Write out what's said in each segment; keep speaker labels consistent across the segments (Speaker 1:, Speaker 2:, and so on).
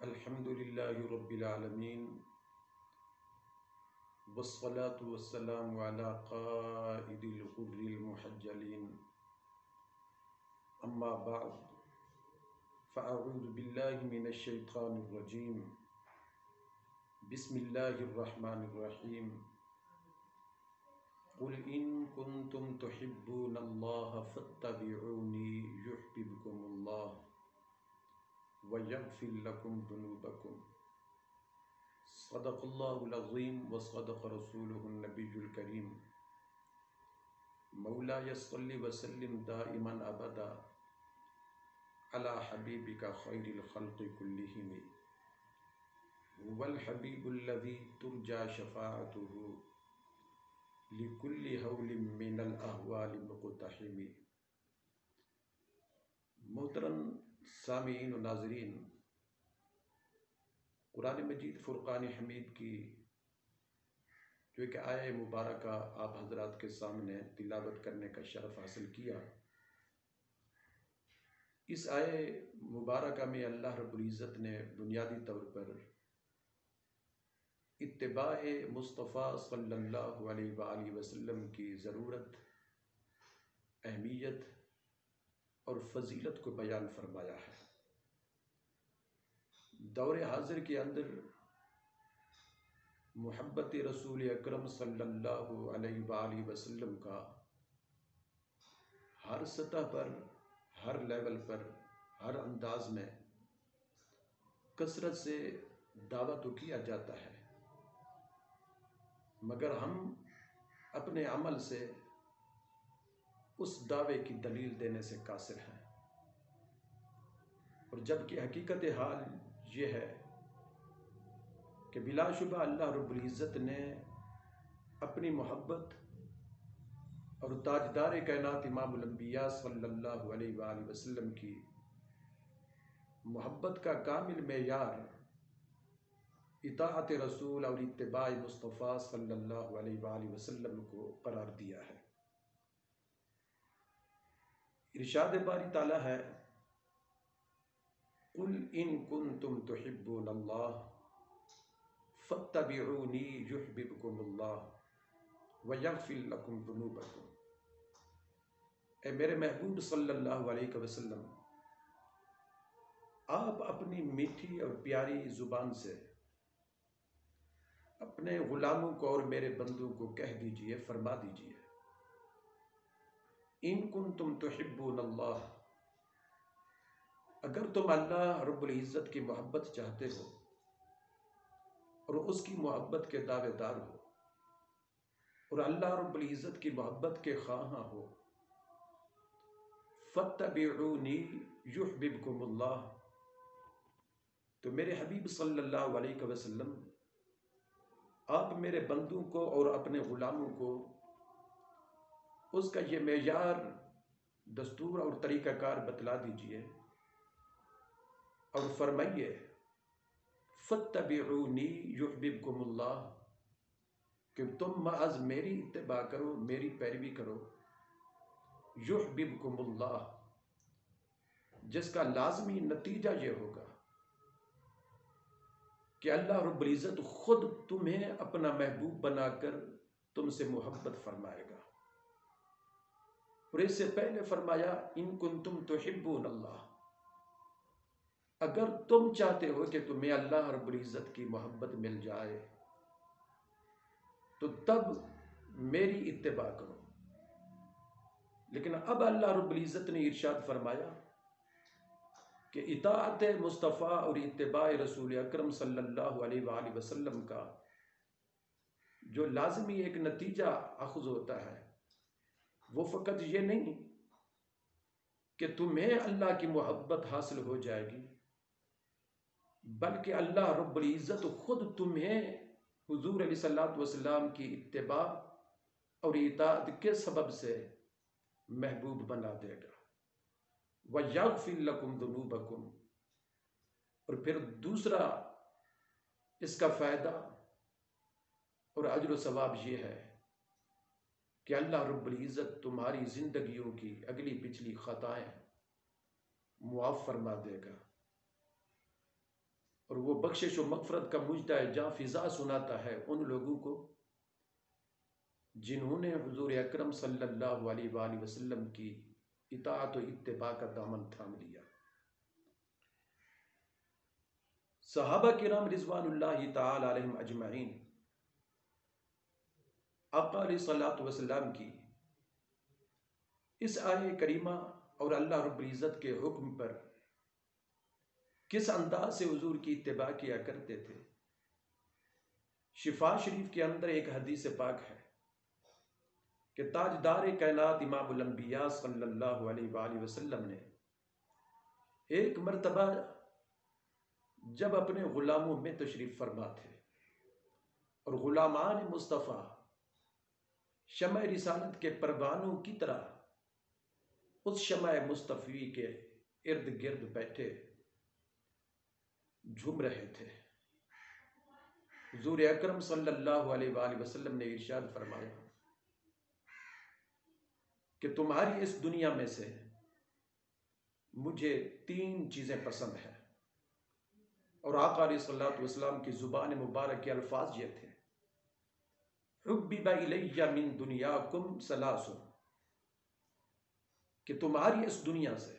Speaker 1: الحمد لله رب العالمين والصلاة والسلام على قائد الغر المحجلين أما بعد فأعوذ بالله من الشيطان الرجيم بسم الله الرحمن الرحيم قل إن كنتم تحبون الله فاتبعوني يحببكم الله ويغفر لكم ذنوبكم صدق اللہ العظیم وصدق رسولہ النبی الکریم مولاي صل وسلم دائما ابدا على حبیبک خیر الخلق كلهم هو الحبیب الذي ترجى شفاعته لكل هول من الاهوال مقتحم۔ محترم سامعین و ناظرین، قرآن مجید فرقان حمید کی جو ایک آیہ مبارکہ آپ حضرات کے سامنے تلاوت کرنے کا شرف حاصل کیا، اس آیہ مبارکہ میں اللہ رب العزت نے بنیادی طور پر اتباع مصطفیٰ صلی اللہ علیہ وآلہ وسلم کی ضرورت، اہمیت اور فضیلت کو بیان فرمایا ہے۔ دور حاضر کے اندر محبت رسول اکرم صلی اللہ علیہ وآلہ وسلم کا ہر سطح پر، ہر لیول پر، ہر انداز میں کثرت سے دعویٰ تو کیا جاتا ہے، مگر ہم اپنے عمل سے اس دعوے کی دلیل دینے سے قاصر ہیں، اور جبکہ حقیقت حال یہ ہے کہ بلا شبہ اللہ رب العزت نے اپنی محبت اور تاجدار کائنات امام الانبیاء صلی اللہ علیہ وآلہ وسلم کی محبت کا کامل معیار اطاعت رسول اور اتباع مصطفیٰ صلی اللہ علیہ وآلہ وسلم کو قرار دیا ہے۔ ارشاد باری تعالیٰ ہے، قل ان کنتم تحبون اللہ فاتبعونی یحببکم اللہ ویغفر لکم ذنوبکم۔ اے میرے محبوب صلی اللہ علیہ وسلم، آپ اپنی میٹھی اور پیاری زبان سے اپنے غلاموں کو اور میرے بندوں کو کہہ دیجئے، فرما دیجئے، ان کنتم تحبون اللہ، اگر تم اللہ رب العزت کی محبت چاہتے ہو اور اس کی محبت کے دعوے دار ہو اور اللہ رب العزت کی محبت کے خواہاں ہو، فاتبعونی یحببکم اللہ، تو میرے حبیب صلی اللہ علیہ وسلم آپ میرے بندوں کو اور اپنے غلاموں کو اس کا یہ معیار، دستور اور طریقہ کار بتلا دیجئے اور فرمائیے، فاتبعونی یحببکم اللہ، کہ تم محض میری اتباع کرو، میری پیروی کرو، یحببکم اللہ، جس کا لازمی نتیجہ یہ ہوگا کہ اللہ رب العزت خود تمہیں اپنا محبوب بنا کر تم سے محبت فرمائے گا۔ اور اس سے پہلے فرمایا، ان کنتم تحبون اللہ، اگر تم چاہتے ہو کہ تمہیں اللہ رب العزت کی محبت مل جائے تو تب میری اتباع کرو۔ لیکن اب اللہ رب العزت نے ارشاد فرمایا کہ اطاعت مصطفیٰ اور اتباع رسول اکرم صلی اللہ علیہ وآلہ وسلم کا جو لازمی ایک نتیجہ اخذ ہوتا ہے، وہ فقط یہ نہیں کہ تمہیں اللہ کی محبت حاصل ہو جائے گی، بلکہ اللہ رب العزت خود تمہیں حضور علیہ الصلوۃ والسلام کی اتباع اور اطاعت کے سبب سے محبوب بنا دے گا۔ وَيَغْفِرْ لَكُمْ ذُنُوبَكُمْ، اور پھر دوسرا اس کا فائدہ اور اجر و ثواب یہ ہے کہ اللہ رب العزت تمہاری زندگیوں کی اگلی پچھلی خطائیں معاف فرما دے گا۔ اور وہ بخشش و مغفرت کا مجدہ جاں فضا سناتا ہے ان لوگوں کو جنہوں نے حضور اکرم صلی اللہ علیہ وآلہ وسلم کی اطاعت و اتباع کا دامن تھام لیا۔ صحابہ کرام رضوان اللہ تعالی علیہم اجمعین آقا علیہ الصلوۃ والسلام کی اس آیہ کریمہ اور اللہ رب العزت کے حکم پر کس انداز سے حضور کی اتباع کیا کرتے تھے۔ شفا شریف کے اندر ایک حدیث پاک ہے کہ تاجدار کائنات امام الانبیاء صلی اللہ علیہ وآلہ وسلم نے ایک مرتبہ جب اپنے غلاموں میں تشریف فرما تھے اور غلامان مصطفیٰ شمع رسالت کے پروانوں کی طرح اس شمع مصطفی کے ارد گرد بیٹھے جھوم رہے تھے، حضور اکرم صلی اللہ علیہ وآلہ وسلم نے ارشاد فرمایا کہ تمہاری اس دنیا میں سے مجھے 3 چیزیں پسند ہیں، اور آقا علیہ الصلوۃ والسلام کی زبان مبارک کے الفاظ یہ تھے، حبب الی من دنیاکم ثلاث، کہ تمہاری اس دنیا سے،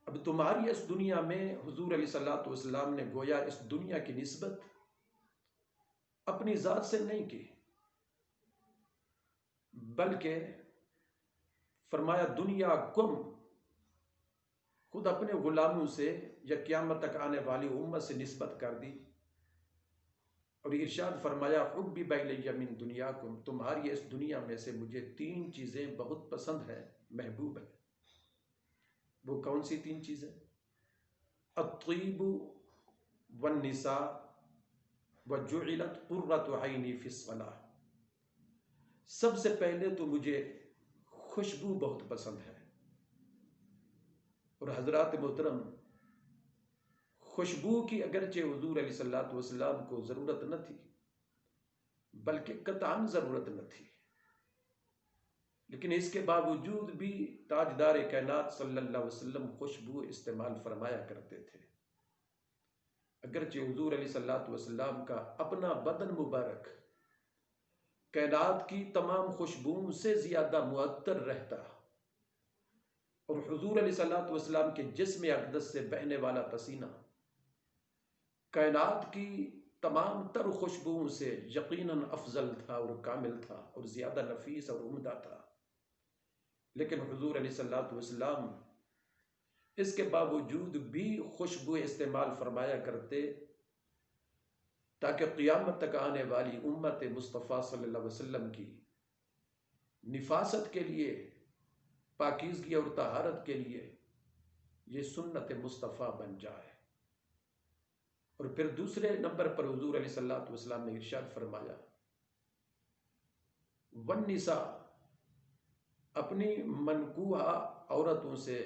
Speaker 1: اب تمہاری اس دنیا میں حضور علیہ الصلوۃ والسلام نے گویا اس دنیا کی نسبت اپنی ذات سے نہیں کی، بلکہ فرمایا دنیا کم، خود اپنے غلاموں سے یا قیامت تک آنے والی امت سے نسبت کر دی، اور ارشاد فرمایا حبب الی من دنیاکم، تمہاری اس دنیا میں سے مجھے 3 چیزیں بہت پسند ہیں، محبوب ہیں۔ وہ کون سی 3 چیزیں؟ الطیب والنساء وجعلت قرۃ عینی فی الصلاۃ، سب سے پہلے تو مجھے خوشبو بہت پسند ہے، اور حضرات محترم خوشبو کی اگرچہ حضور علیہ الصلوۃ والسلام کو ضرورت نہ تھی، بلکہ قطعاً ضرورت نہ تھی، لیکن اس کے باوجود بھی تاجدار کائنات صلی اللہ علیہ وسلم خوشبو استعمال فرمایا کرتے تھے، اگرچہ حضور علیہ الصلوۃ والسلام کا اپنا بدن مبارک کائنات کی تمام خوشبوؤں سے زیادہ معطر رہتا، اور حضور علیہ الصلوۃ والسلام کے جسم اقدس سے بہنے والا پسینہ کائنات کی تمام تر خوشبوؤں سے یقیناً افضل تھا اور کامل تھا اور زیادہ نفیس اور عمدہ تھا، لیکن حضور علیہ الصلوۃ والسلام اس کے باوجود بھی خوشبو استعمال فرمایا کرتے تاکہ قیامت تک آنے والی امت مصطفیٰ صلی اللہ علیہ وسلم کی نفاست کے لیے، پاکیزگی اور طہارت کے لیے یہ سنت مصطفیٰ بن جائے۔ اور پھر دوسرے نمبر پر حضور علیہ الصلوۃ والسلام نے ارشاد فرمایا والنساء، اپنی منکوحہ عورتوں سے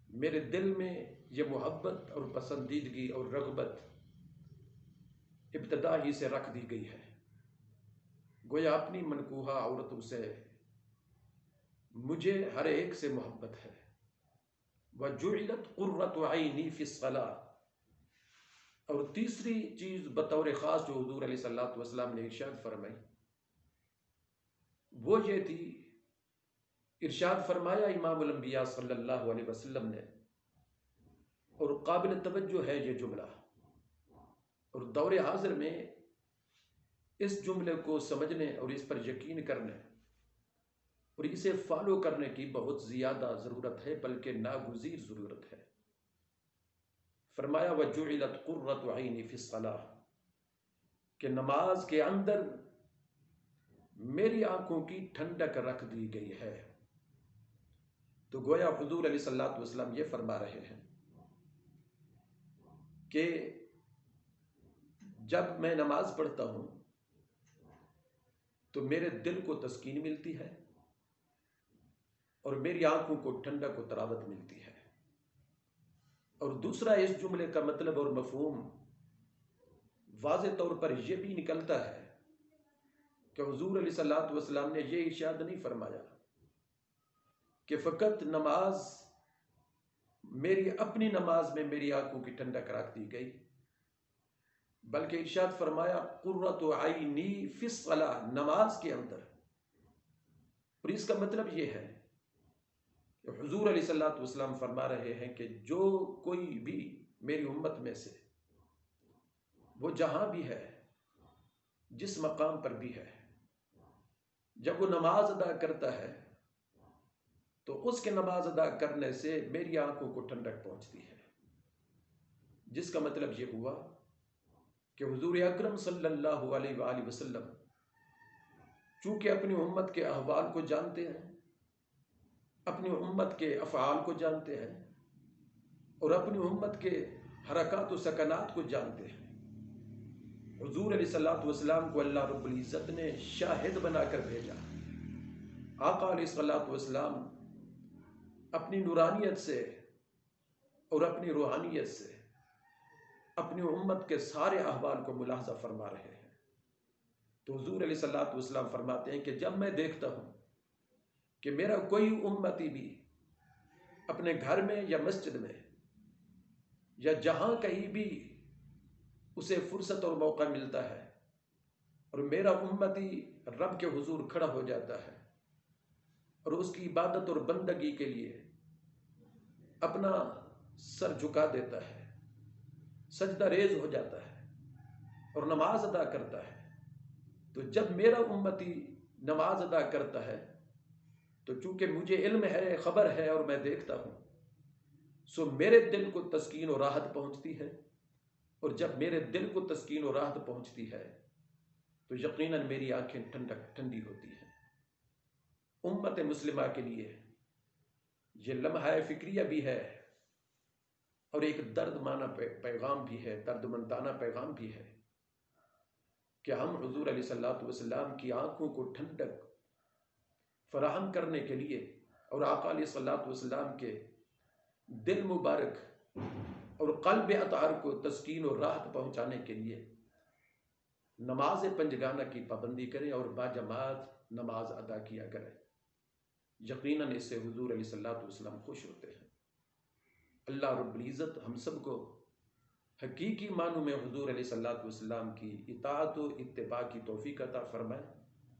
Speaker 1: میرے دل میں یہ محبت اور پسندیدگی اور رغبت ابتدا ہی سے رکھ دی گئی ہے، گویا اپنی منکوحہ عورتوں سے مجھے ہر ایک سے محبت ہے۔ وَجُعِلَتْ قُرَّةُ عَيْنِي فِي الصَّلَاةِ، اور تیسری چیز بطور خاص جو حضور علیہ الصلوۃ والسلام نے ارشاد فرمائی وہ یہ تھی، ارشاد فرمایا امام الانبیاء صلی اللہ علیہ وسلم نے، اور قابل توجہ ہے یہ جملہ، اور دور حاضر میں اس جملے کو سمجھنے اور اس پر یقین کرنے اور اسے فالو کرنے کی بہت زیادہ ضرورت ہے، بلکہ ناگزیر ضرورت ہے۔ فرمایا وَجُعِلَتْ قُرَّةُ عَيْنِي فِي الصَّلَاةِ، کہ نماز کے اندر میری آنکھوں کی ٹھنڈک رکھ دی گئی ہے۔ تو گویا حضور علیہ الصلوۃ والسلام یہ فرما رہے ہیں کہ جب میں نماز پڑھتا ہوں تو میرے دل کو تسکین ملتی ہے اور میری آنکھوں کو ٹھنڈک و طراوت ملتی ہے۔ اور دوسرا اس جملے کا مطلب اور مفہوم واضح طور پر یہ بھی نکلتا ہے کہ حضور علیہ الصلوۃ والسلام نے یہ ارشاد نہیں فرمایا کہ فقط نماز میری اپنی نماز میں میری آنکھوں کی ٹھنڈک رکھ دی گئی، بلکہ ارشاد فرمایا قرۃ عینی فی الصلاۃ، نماز کے اندر۔ اور اس کا مطلب یہ ہے کہ حضور علیہ الصلوۃ والسلام فرما رہے ہیں کہ جو کوئی بھی میری امت میں سے وہ جہاں بھی ہے، جس مقام پر بھی ہے، جب وہ نماز ادا کرتا ہے تو اس کے نماز ادا کرنے سے میری آنکھوں کو ٹھنڈک پہنچتی ہے، جس کا مطلب یہ ہوا کہ حضور اکرم صلی اللہ علیہ وآلہ وسلم چونکہ اپنی امت کے احوال کو جانتے ہیں، اپنی امت کے افعال کو جانتے ہیں، اور اپنی امت کے حرکات و سکنات کو جانتے ہیں، حضور علیہ الصلوۃ والسلام کو اللہ رب العزت نے شاہد بنا کر بھیجا۔ آقا علیہ الصلوۃ والسلام اپنی نورانیت سے اور اپنی روحانیت سے اپنی امت کے سارے احوال کو ملاحظہ فرما رہے ہیں۔ تو حضور علیہ الصلوۃ والسلام فرماتے ہیں کہ جب میں دیکھتا ہوں کہ میرا کوئی امتی بھی اپنے گھر میں یا مسجد میں یا جہاں کہیں بھی اسے فرصت اور موقع ملتا ہے اور میرا امتی رب کے حضور کھڑا ہو جاتا ہے اور اس کی عبادت اور بندگی کے لیے اپنا سر جھکا دیتا ہے، سجدہ ریز ہو جاتا ہے اور نماز ادا کرتا ہے، تو جب میرا امتی نماز ادا کرتا ہے تو چونکہ مجھے علم ہے، خبر ہے اور میں دیکھتا ہوں، سو میرے دل کو تسکین و راحت پہنچتی ہے، اور جب میرے دل کو تسکین و راحت پہنچتی ہے تو یقیناً میری آنکھیں ٹھنڈی ہوتی ہیں۔ امت مسلمہ کے لیے یہ لمحہ فکریہ بھی ہے اور ایک درد مانا پیغام بھی ہے، درد مندانہ پیغام بھی ہے کہ ہم حضور علیہ الصلوۃ والسلام کی آنکھوں کو ٹھنڈک فراہم کرنے کے لیے اور آقا علیہ الصلوۃ والسلام کے دل مبارک اور قلب اطہر کو تسکین و راحت پہنچانے کے لیے نماز پنجگانہ کی پابندی کریں اور باجماعت نماز ادا کیا کریں۔ یقیناً اس سے حضور علیہ الصلوۃ والسلام خوش ہوتے ہیں۔ اللہ رب العزت ہم سب کو حقیقی معنوں میں حضور علیہ الصلوۃ والسلام کی اطاعت و اتباع کی توفیق عطا فرمائے۔